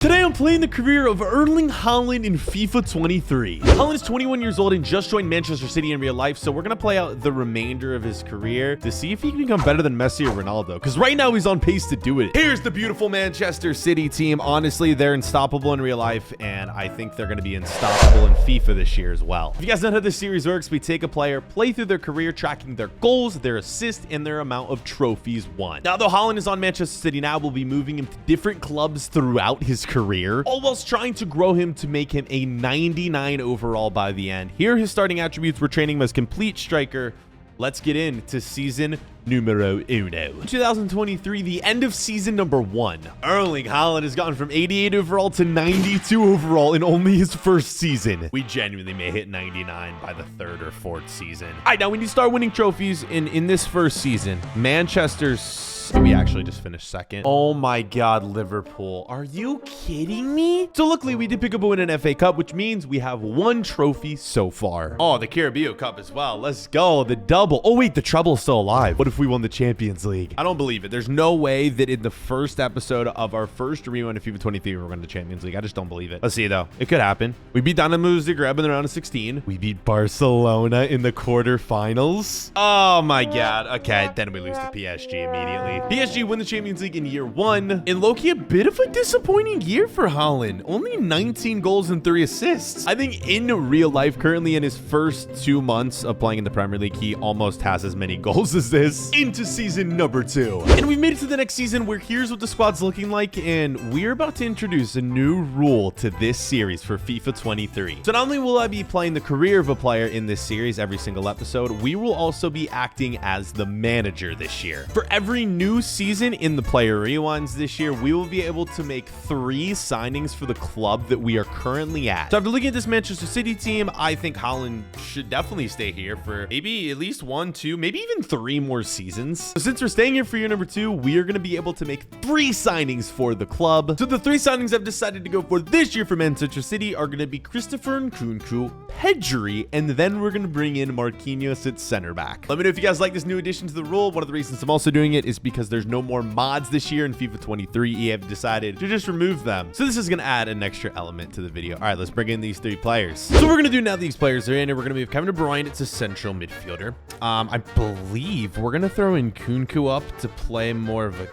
Today I'm playing the career of Erling Haaland in FIFA 23. Haaland is 21 years old and just joined Manchester City in real life, so we're going to play out the remainder of his career to see if he can become better than Messi or Ronaldo, because right now he's on pace to do it. Here's the beautiful Manchester City team. Honestly, they're unstoppable in real life, and I think they're going to be unstoppable in FIFA this year as well. If you guys know how this series works, we take a player, play through their career, tracking their goals, their assists, and their amount of trophies won. Now, though Haaland is on Manchester City now, we'll be moving him to different clubs throughout his career, all whilst trying to grow him to make him a 99 overall by the end. Here are his starting attributes. We're training him as complete striker. Let's get into season numero uno. 2023, the end of season number 1. Erling Haaland has gone from 88 overall to 92 overall in only his first season. We genuinely may hit 99 by the 3rd or 4th season. All right, now we need to start winning trophies in this first season. We actually just finished 2nd. Oh my God, Liverpool. Are you kidding me? So luckily we did pick up a win in FA Cup, which means we have 1 trophy so far. Oh, the CAMEO Cup as well. Let's go. The double. Oh wait, the trouble's still alive. What if we won the Champions League? I don't believe it. There's no way that in the first episode of our first rerun of FIFA 23, we're going to the Champions League. I just don't believe it. Let's see though. It could happen. We beat Dynamo Zagreb in the round of 16. We beat Barcelona in the quarterfinals. Oh my God. Okay, then we lose to PSG immediately. PSG win the Champions League in year 1. In low-key, a bit of a disappointing year for Haaland. Only 19 goals and 3 assists. I think in real life, currently in his first 2 months of playing in the Premier League, he almost has as many goals as this. Into season number 2. And we've made it to the next season where here's what the squad's looking like, and we're about to introduce a new rule to this series for FIFA 23. So not only will I be playing the career of a player in this series every single episode, we will also be acting as the manager this year. For every new season in the player rewinds this year, we will be able to make 3 signings for the club that we are currently at. So after looking at this Manchester City team, I think Haaland should definitely stay here for maybe at least 1, 2, maybe even 3 more seasons. So since we're staying here for year number 2, we are going to be able to make 3 signings for the club. So the 3 signings I've decided to go for this year for Manchester City are going to be Christopher Nkunku, Pedri, and then we're going to bring in Marquinhos at center back. Let me know if you guys like this new addition to the rule. One of the reasons I'm also doing it is because there's no more mods this year in FIFA 23. EA have decided to just remove them. So this is going to add an extra element to the video. All right, let's bring in these 3 players. So what we're going to do now that these players are in, and we're going to move Kevin De Bruyne. It's a central midfielder. I believe we're going to throw in Nkunku up to play more of a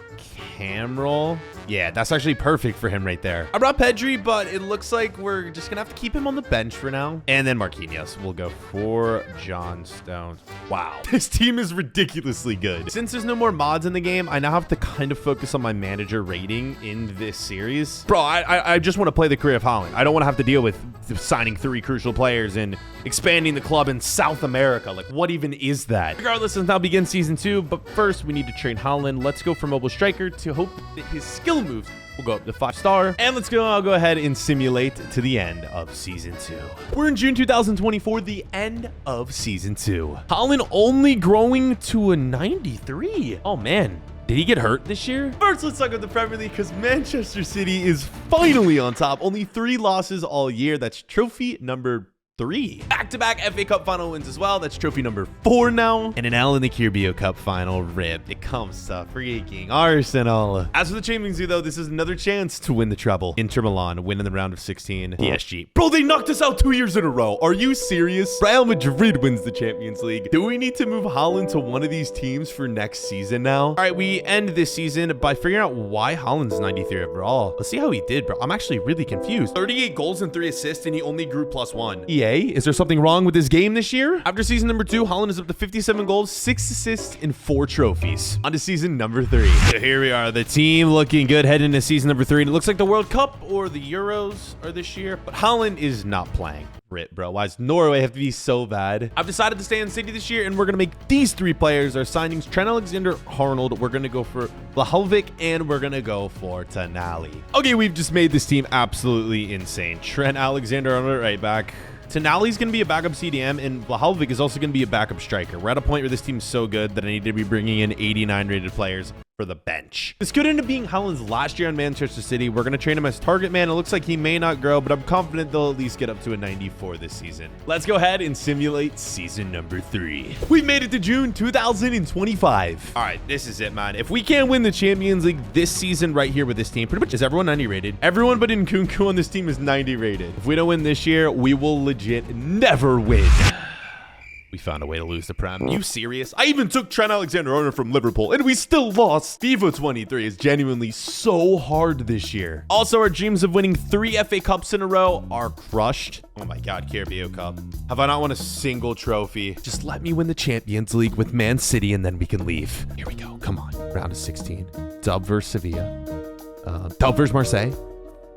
cam role. Yeah, that's actually perfect for him right there. I brought Pedri, but it looks like we're just gonna have to keep him on the bench for now. And then Marquinhos will go for John Stones. Wow, this team is ridiculously good. Since there's no more mods in the game, I now have to kind of focus on my manager rating in this series. Bro, I just want to play the career of Haaland. I don't want to have to deal with signing 3 crucial players and expanding the club in South America. Like, what even is that? Regardless, let's now begin season 2. But first, we need to train Haaland. Let's go for mobile striker to hope that his skill moves will go up to 5-star. And I'll go ahead and simulate to the end of season 2. We're in June 2024, the end of season 2. Haaland only growing to a 93. Oh man, did he get hurt this year? First, let's talk about the Premier League, because Manchester City is finally on top. Only 3 losses all year. That's trophy number 3. Back-to-back FA Cup final wins as well. That's trophy number 4 now. And an L in the CAMEO Cup final rip. It comes to freaking Arsenal. As for the Champions League, though, this is another chance to win the treble. Inter Milan win in the round of 16. PSG. Bro, they knocked us out 2 years in a row. Are you serious? Real Madrid wins the Champions League. Do we need to move Haaland to one of these teams for next season now? All right, we end this season by figuring out why Haaland's 93 overall. Let's see how he did, bro. I'm actually really confused. 38 goals and 3 assists, and he only grew +1. EA, is there something wrong with his game this year? After season number 2, Haaland is up to 57 goals, 6 assists, and 4 trophies. On to season number 3. So here we are, the team looking good heading into season number 3. And it looks like the World Cup or the Euros are this year, but Haaland is not playing. Rip, bro. Why does Norway have to be so bad? I've decided to stay in City this year, and we're going to make these 3 players our signings. Trent Alexander-Arnold, we're going to go for Vlahovic, and we're going to go for Tonali. Okay, we've just made this team absolutely insane. Trent Alexander-Arnold right back. Tonali's going to be a backup CDM, and Vlahovic is also going to be a backup striker. We're at a point where this team is so good that I need to be bringing in 89 rated players. for the bench. This could end up being Haaland's last year on Manchester City. We're going to train him as target man. It looks like he may not grow, but I'm confident they'll at least get up to a 94 this season. Let's go ahead and simulate season number 3. We made it to June 2025. All right, this is it, man. If we can't win the Champions League this season right here with this team, pretty much is everyone 90 rated. Everyone but Nkunku on this team is 90 rated. If we don't win this year, we will legit never win. We found a way to lose the Prem. You serious? I even took Trent Alexander-Arnold from Liverpool, and we still lost. FIFA 23 is genuinely so hard this year. Also, our dreams of winning 3 FA Cups in a row are crushed. Oh my God, CAMEO Cup. Have I not won a single trophy? Just let me win the Champions League with Man City, and then we can leave. Here we go. Come on. Round of 16. Dub versus Sevilla. Dub versus Marseille.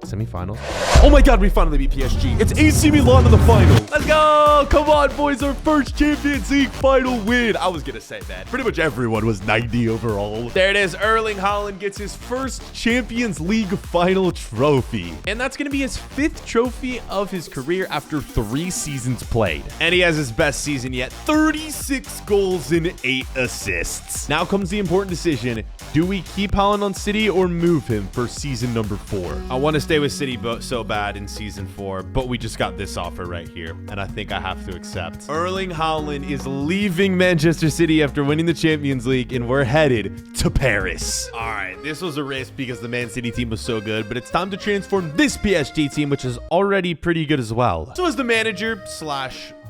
Semi-finals. Oh my God, we finally beat PSG. It's AC Milan in the final. Let's go. Come on, boys. Our first Champions League final win. I was going to say that. Pretty much everyone was 90 overall. There it is. Erling Haaland gets his first Champions League final trophy. And that's going to be his 5th trophy of his career after 3 seasons played. And he has his best season yet. 36 goals and 8 assists. Now comes the important decision. Do we keep Haaland on City or move him for season number 4? I want to stay with City so bad in season 4, but we just got this offer right here, and I think I have to accept. Erling Haaland is leaving Manchester City after winning the Champions League, and we're headed to Paris. All right, this was a risk because the Man City team was so good, but it's time to transform this PSG team, which is already pretty good as well. So as the manager /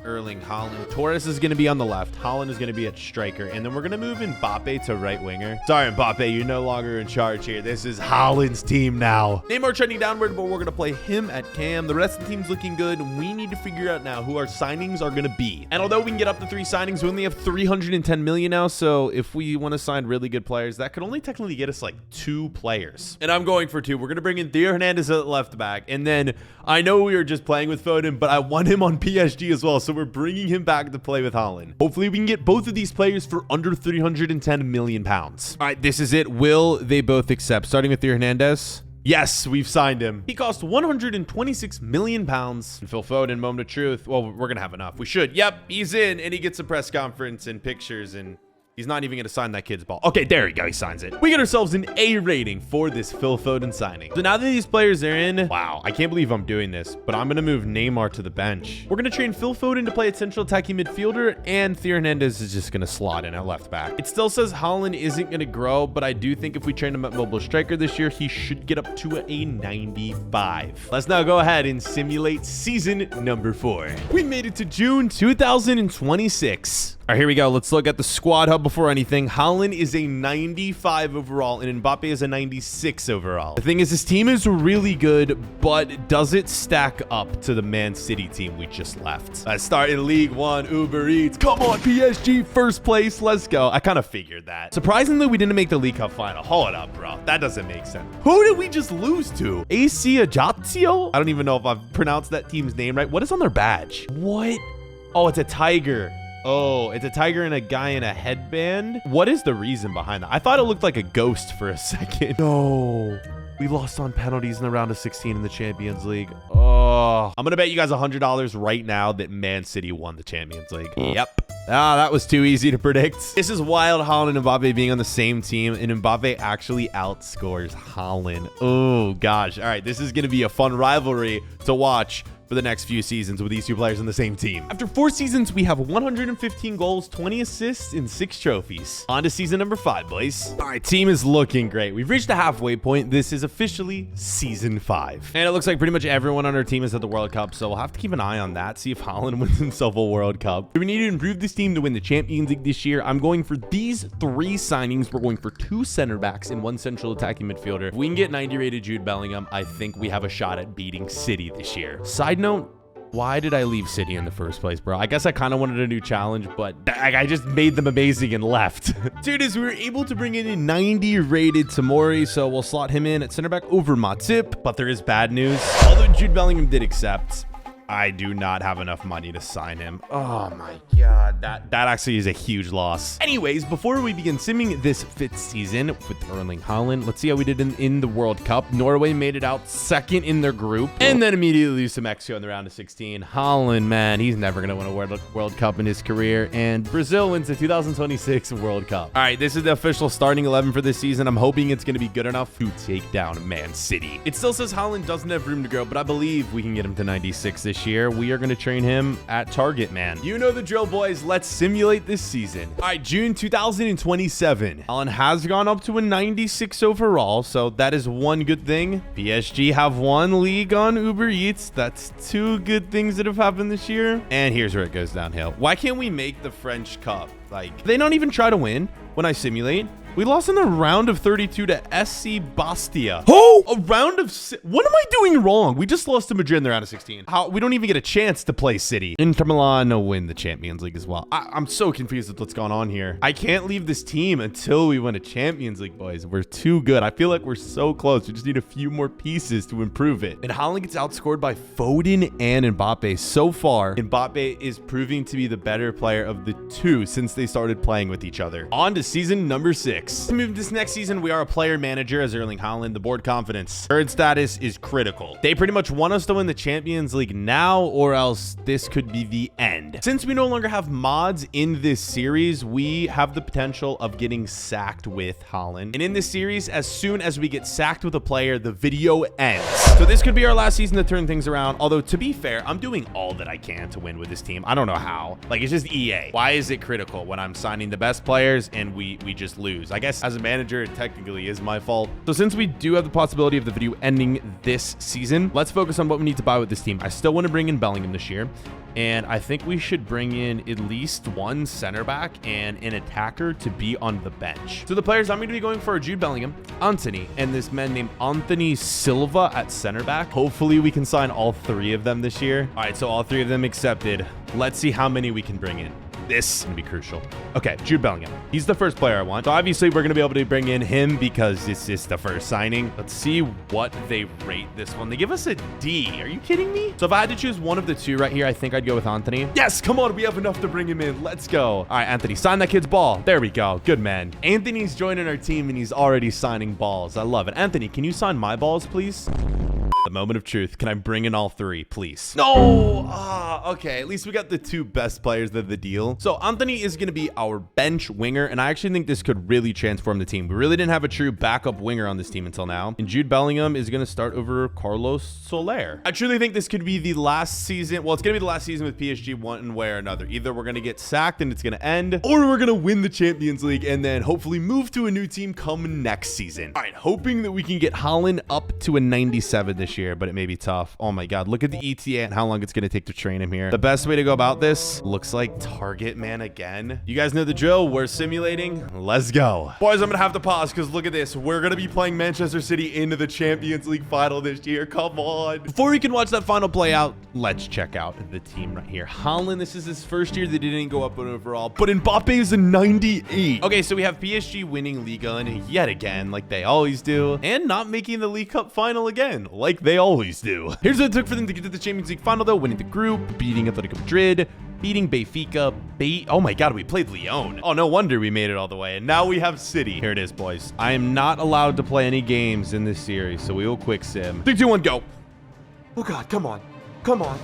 Erling Haaland, Torres is going to be on the left. Haaland is going to be at striker. And then we're going to move Mbappe to right winger. Sorry, Mbappe, you're no longer in charge here. This is Haaland's team now. Neymar trending downward, but we're going to play him at cam. The rest of the team's looking good. We need to figure out now who our signings are going to be. And although we can get up to 3 signings, we only have 310 million now. So if we want to sign really good players, that could only technically get us like 2 players. And I'm going for 2. We're going to bring in Theo Hernandez at left back. And then I know we were just playing with Foden, but I want him on PSG as well. So we're bringing him back to play with Haaland. Hopefully we can get both of these players for under 310 million pounds. All right, this is it. Will they both accept? Starting with Theo Hernandez. Yes, we've signed him. He cost 126 million pounds. And Phil Foden, moment of truth. Well, we're gonna have enough. We should. Yep, he's in, and he gets a press conference and pictures, and he's not even going to sign that kid's ball. Okay, there we go. He signs it. We get ourselves an A rating for this Phil Foden signing. So now that these players are in, wow, I can't believe I'm doing this, but I'm going to move Neymar to the bench. We're going to train Phil Foden to play at central attacking midfielder, and Theo Hernandez is just going to slot in at left back. It still says Haaland isn't going to grow, but I do think if we train him at mobile striker this year, he should get up to a 95. Let's now go ahead and simulate season number 4. We made it to June 2026. All right, here we go. Let's look at the squad hub before anything. Haaland is a 95 overall, and Mbappe is a 96 overall. The thing is, this team is really good, but does it stack up to the Man City team we just left? Let's start in League 1, Uber Eats. Come on, PSG, first place. Let's go. I kind of figured that. Surprisingly, we didn't make the League Cup final. Hold it up, bro. That doesn't make sense. Who did we just lose to? AC Ajaccio? I don't even know if I've pronounced that team's name right. What is on their badge? What? Oh, it's a tiger. Oh, it's a tiger and a guy in a headband. What is the reason behind that? I thought it looked like a ghost for a second. No, we lost on penalties in the round of 16 in the Champions League. Oh, I'm going to bet you guys $100 right now that Man City won the Champions League. Yep. Ah, that was too easy to predict. This is wild, Haaland and Mbappe being on the same team, and Mbappe actually outscores Haaland. Oh, gosh. All right, this is going to be a fun rivalry to watch for the next few seasons with these 2 players on the same team. After 4 seasons, we have 115 goals, 20 assists, and 6 trophies. On to season number 5, boys. All right, team is looking great. We've reached the halfway point. This is officially season 5. And it looks like pretty much everyone on our team is at the World Cup, so we'll have to keep an eye on that, see if Haaland wins himself a World Cup. We need to improve this team to win the Champions League this year. I'm going for these 3 signings. We're going for 2 center backs and 1 central attacking midfielder. If we can get 90 rated Jude Bellingham, I think we have a shot at beating City this year. Side note, why did I leave City in the first place, bro? I guess I kind of wanted a new challenge, but I just made them amazing and left. Dude, we were able to bring in a 90 rated Tomori, so we'll slot him in at center back over Matip. But there is bad news. Although Jude Bellingham did accept, I do not have enough money to sign him. Oh my God. That actually is a huge loss. Anyways, before we begin simming this 5th season with Erling Haaland, let's see how we did in the World Cup. Norway made it out 2nd in their group and then immediately lose to Mexico in the round of 16. Haaland, man, he's never going to win a World Cup in his career. And Brazil wins the 2026 World Cup. All right, this is the official starting 11 for this season. I'm hoping it's going to be good enough to take down Man City. It still says Haaland doesn't have room to grow, but I believe we can get him to 96 this year. We are going to train him at target man. You know the drill, boys. Let's simulate this season. All right, June 2027. Haaland has gone up to a 96 overall, so that is one good thing. PSG have one league on Uber Eats. That's 2 good things that have happened this year. And here's where it goes downhill. Why can't we make the French Cup? Like, they don't even try to win when I simulate. We lost in the round of 32 to SC Bastia. Oh, a round of... What am I doing wrong? We just lost to Madrid in the round of 16. How? We don't even get a chance to play City. Inter Milan win the Champions League as well. I'm so confused with what's going on here. I can't leave this team until we win a Champions League, boys. We're too good. I feel like we're so close. We just need a few more pieces to improve it. And Haaland gets outscored by Foden and Mbappe. So far, Mbappe is proving to be the better player of the 2 since they started playing with each other. On to season number 6. To move this next season, we are a player manager as Erling Haaland. The board confidence. Current status is critical. They pretty much want us to win the Champions League now, or else this could be the end. Since we no longer have mods in this series, we have the potential of getting sacked with Haaland. And in this series, as soon as we get sacked with a player, the video ends. So this could be our last season to turn things around. Although, to be fair, I'm doing all that I can to win with this team. I don't know how. Like, it's just EA. Why is it critical when I'm signing the best players and we just lose? I guess as a manager, it technically is my fault. So since we do have the possibility of the video ending this season, let's focus on what we need to buy with this team. I still want to bring in Bellingham this year. And I think we should bring in at least 1 center back and an attacker to be on the bench. So the players I'm going to be going for are Jude Bellingham, Antony, and this man named Anthony Silva at center back. Hopefully we can sign all 3 of them this year. All right, so all 3 of them accepted. Let's see how many we can bring in. This is going to be crucial. Okay, Jude Bellingham. He's the first player I want. So obviously we're going to be able to bring in him because this is the first signing. Let's see what they rate this one. They give us a D. Are you kidding me? So if I had to choose one of the 2 right here, I think I'd go with Anthony. Yes, come on. We have enough to bring him in. Let's go. All right, Anthony, sign that kid's ball. There we go. Good man. Anthony's joining our team and he's already signing balls. I love it. Anthony, can you sign my balls, please? The moment of truth. Can I bring in all 3, please? No! Okay. At least we got the 2 best players of the deal. So Anthony is going to be our bench winger, and I actually think this could really transform the team. We really didn't have a true backup winger on this team until now. And Jude Bellingham is going to start over Carlos Soler. I truly think this could be the last season. Well, it's going to be the last season with PSG one way or another. Either we're going to get sacked and it's going to end, or we're going to win the Champions League and then hopefully move to a new team come next season. All right. Hoping that we can get Haaland up to a 97 this year, but it may be tough. Oh my God, look at the ETA and how long it's going to take to train him here. The best way to go about this looks like target man again. You guys know the drill. We're simulating. Let's go. Boys, I'm going to have to pause because look at this. We're going to be playing Manchester City into the Champions League final this year. Come on. Before we can watch that final play out, let's check out the team right here. Haaland, this is his first year that didn't go up overall, but Mbappe is a 98. Okay, so we have PSG winning Liga and yet again, like they always do, and not making the League Cup final again, like they always do. Here's what it took for them to get to the Champions League final, though: winning the group, beating Atletico Madrid, beating Benfica, oh my God, we played Lyon. Oh, no wonder we made it all the way. And now we have City. Here it is, boys. I am not allowed to play any games in this series, so we will quick sim. 3, 2, 1, go. Oh God, come on. Come on.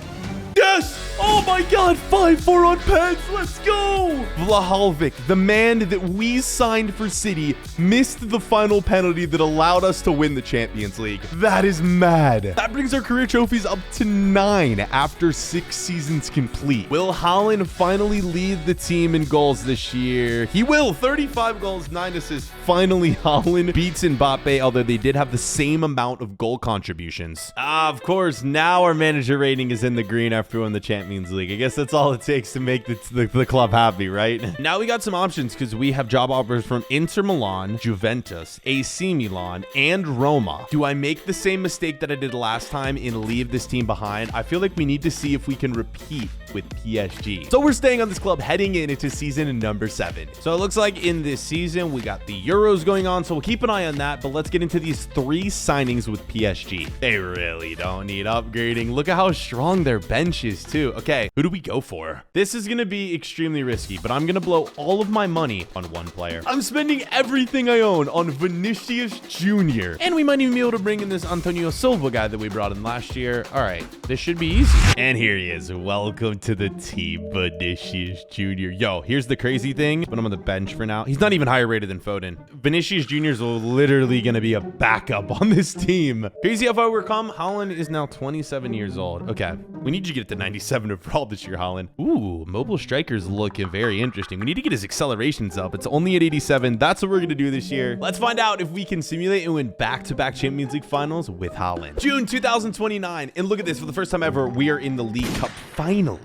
Yes! Oh my God, 5-4 on pens. Let's go! Vlahovic, the man that we signed for City, missed the final penalty that allowed us to win the Champions League. That is mad. That brings our career trophies up to 9 after 6 seasons complete. Will Haaland finally lead the team in goals this year? He will. 35 goals, 9 assists. Finally, Haaland beats Mbappe, although they did have the same amount of goal contributions. Of course, now our manager rating is in the green after in the Champions League. I guess that's all it takes to make the club happy, right? Now we got some options because we have job offers from Inter Milan, Juventus, AC Milan, and Roma. Do I make the same mistake that I did last time and leave this team behind? I feel like we need to see if we can repeat with PSG. So we're staying on this club heading into season number 7. So it looks like in this season, we got the Euros going on. So we'll keep an eye on that, but let's get into these 3 signings with PSG. They really don't need upgrading. Look at how strong their bench is too. Okay, who do we go for? This is going to be extremely risky, but I'm going to blow all of my money on one player. I'm spending everything I own on Vinicius Jr. And we might even be able to bring in this Antonio Silva guy that we brought in last year. All right, this should be easy. And here he is. Welcome to the team, Vinicius Jr. Yo, here's the crazy thing. Put him on the bench for now. He's not even higher rated than Foden. Vinicius Jr. is literally going to be a backup on this team. Crazy how far we're come. Haaland is now 27 years old. Okay, we need you to get it to 97 overall this year, Haaland. Ooh, mobile strikers looking very interesting. We need to get his accelerations up. It's only at 87. That's what we're going to do this year. Let's find out if we can simulate and win back-to-back Champions League finals with Haaland. June 2029. And look at this. For the first time ever, we are in the League Cup final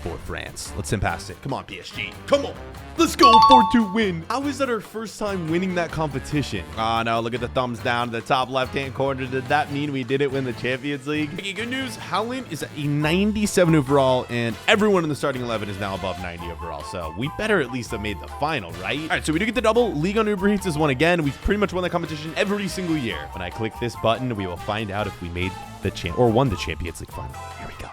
for France. Let's send past it. Come on, PSG. Come on. Let's go. 4-2 win. How is that our first time winning that competition? Oh, no. Look at the thumbs down to the top left-hand corner. Did that mean we didn't win the Champions League? Okay, good news. Haaland is at a 97 overall, and everyone in the starting 11 is now above 90 overall. So we better at least have made the final, right? All right, so we do get the double. League on Uber Eats is won again. We've pretty much won the competition every single year. When I click this button, we will find out if we made the won the Champions League final. Here we go.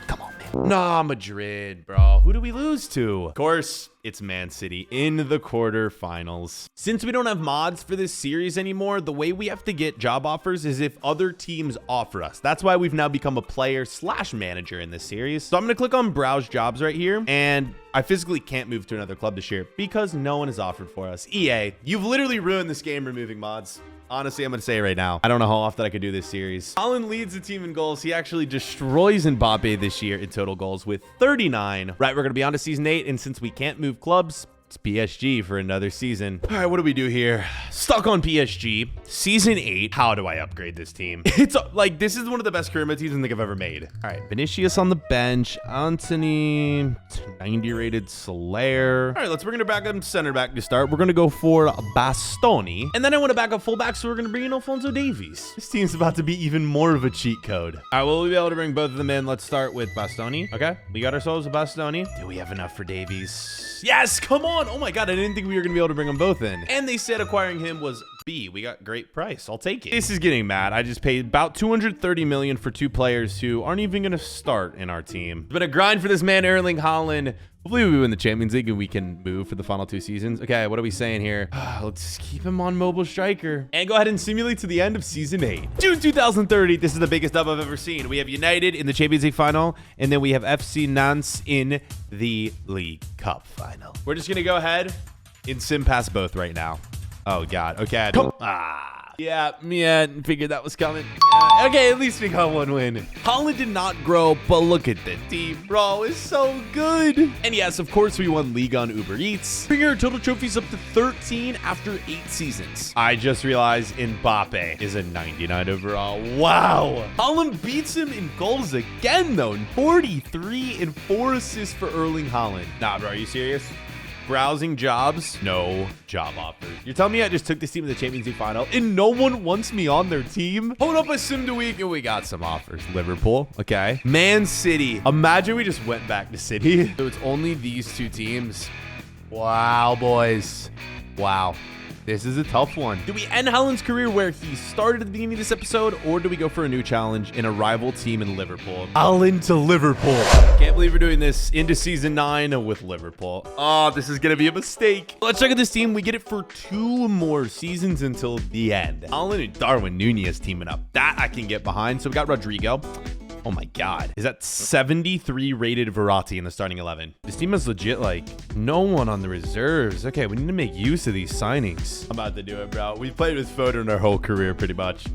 Come on, man. Nah, Madrid, bro. Who do we lose to? Of course, it's Man City in the quarterfinals. Since we don't have mods for this series anymore, the way we have to get job offers is if other teams offer us. That's why we've now become a player/manager in this series. So I'm going to click on browse jobs right here, and I physically can't move to another club this year because no one has offered for us. EA, you've literally ruined this game removing mods. Honestly, I'm going to say it right now. I don't know how often I could do this series. Haaland leads the team in goals. He actually destroys Mbappe this year in total goals with 39. Right, we're going to be on to season 8. And since we can't move clubs, it's PSG for another season. All right, what do we do here? Stuck on PSG. Season 8. How do I upgrade this team? It's like, this is one of the best career mode teams I think I've ever made. All right, Vinicius on the bench. Anthony, 90 rated Soler. All right, let's bring it back up center back to start. We're going to go for Bastoni. And then I want to back up fullback, so we're going to bring in Alphonso Davies. This team's about to be even more of a cheat code. All right, we'll be able to bring both of them in. Let's start with Bastoni. Okay, we got ourselves a Bastoni. Do we have enough for Davies? Yes, come on. Oh my God, I didn't think we were going to be able to bring them both in. And they said acquiring him was B. We got great price. I'll take it. This is getting mad. I just paid about 230 million for 2 players who aren't even going to start in our team. It's been a grind for this man, Erling Haaland. Hopefully we win the Champions League and we can move for the final 2 seasons. Okay, what are we saying here? Let's keep him on mobile striker and go ahead and simulate to the end of season 8. June 2030. This is the biggest dub I've ever seen. We have United in the Champions League final, and then we have FC Nantes in the League Cup final. We're just going to go ahead and sim past both right now. Oh, God. Okay. Yeah, figured that was coming. Okay, at least we got 1 win. Haaland did not grow, but look at the team, bro. It's so good. And yes, of course, we won League on Uber Eats. Bring our total trophies up to 13 after 8 seasons. I just realized Mbappe is a 99 overall. Wow. Haaland beats him in goals again, though. 43 and 4 assists for Erling Haaland. Nah, bro, are you serious? Browsing jobs, no job offers. You're telling me I just took this team to the Champions League final and no one wants me on their team? Hold up a sim to week and we got some offers. Liverpool, okay. Man City. Imagine we just went back to City. So it's only these 2 teams. Wow, boys. Wow. This is a tough one. Do we end Haaland's career where he started at the beginning of this episode, or do we go for a new challenge in a rival team in Liverpool? Haaland to Liverpool. Can't believe we're doing this into season 9 with Liverpool. Oh, this is going to be a mistake. Let's check out this team. We get it for 2 more seasons until the end. Haaland and Darwin Nunez teaming up. That I can get behind. So we got Rodrigo. Oh my God. Is that 73 rated Verratti in the starting 11? This team is legit like no one on the reserves. Okay, we need to make use of these signings. I'm about to do it, bro. We've played with Foden our whole career pretty much.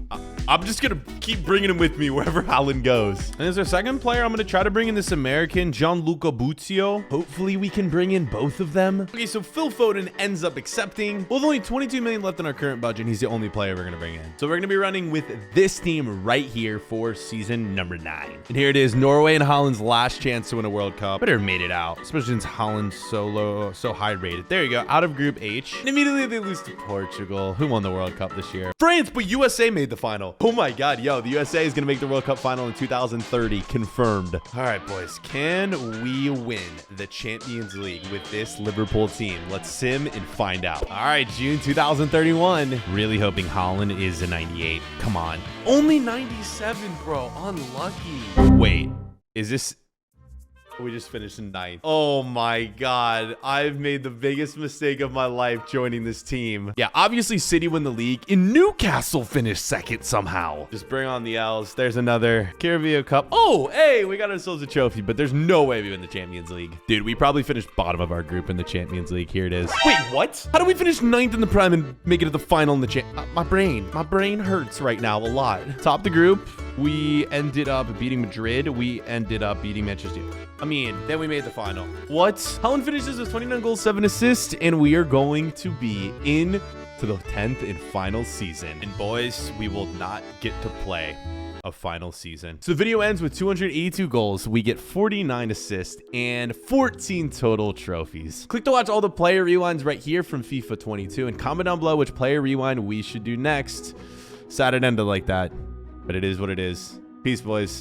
I'm just gonna keep bringing him with me wherever Haaland goes. And as our second player, I'm gonna try to bring in this American, Gianluca Buzio. Hopefully we can bring in both of them. Okay, so Phil Foden ends up accepting. With only 22 million left in our current budget, and he's the only player we're gonna bring in. So we're gonna be running with this team right here for season number 9. And here it is, Norway and Haaland's last chance to win a World Cup. Better made it out, especially since Haaland's so high rated. There you go, out of Group H. And immediately they lose to Portugal, who won the World Cup this year. France, but USA made the final. Oh my God, yo, the USA is gonna make the World Cup final in 2030, confirmed. All right, boys, can we win the Champions League with this Liverpool team? Let's sim and find out. All right, June 2031. Really hoping Haaland is a 98. Come on. Only 97, bro. Unlucky. Wait, is this... We just finished in 9th. Oh my God. I've made the biggest mistake of my life joining this team. Yeah, obviously City win the league. And Newcastle finished 2nd somehow. Just bring on the L's. There's another Carabao Cup. Oh, hey, we got ourselves a trophy, but there's no way we win the Champions League. Dude, we probably finished bottom of our group in the Champions League. Here it is. Wait, what? How do we finish 9th in the Prem and make it to the final in the my brain hurts right now a lot. Top the group. We ended up beating Madrid. We ended up beating Manchester. Then we made the final. What? Haaland finishes with 29 goals, 7 assists, and we are going to be in to the 10th and final season. And boys, we will not get to play a final season. So the video ends with 282 goals. We get 49 assists and 14 total trophies. Click to watch all the player rewinds right here from FIFA 22 and comment down below which player rewind we should do next. Sad it ended like that, but it is what it is. Peace, boys.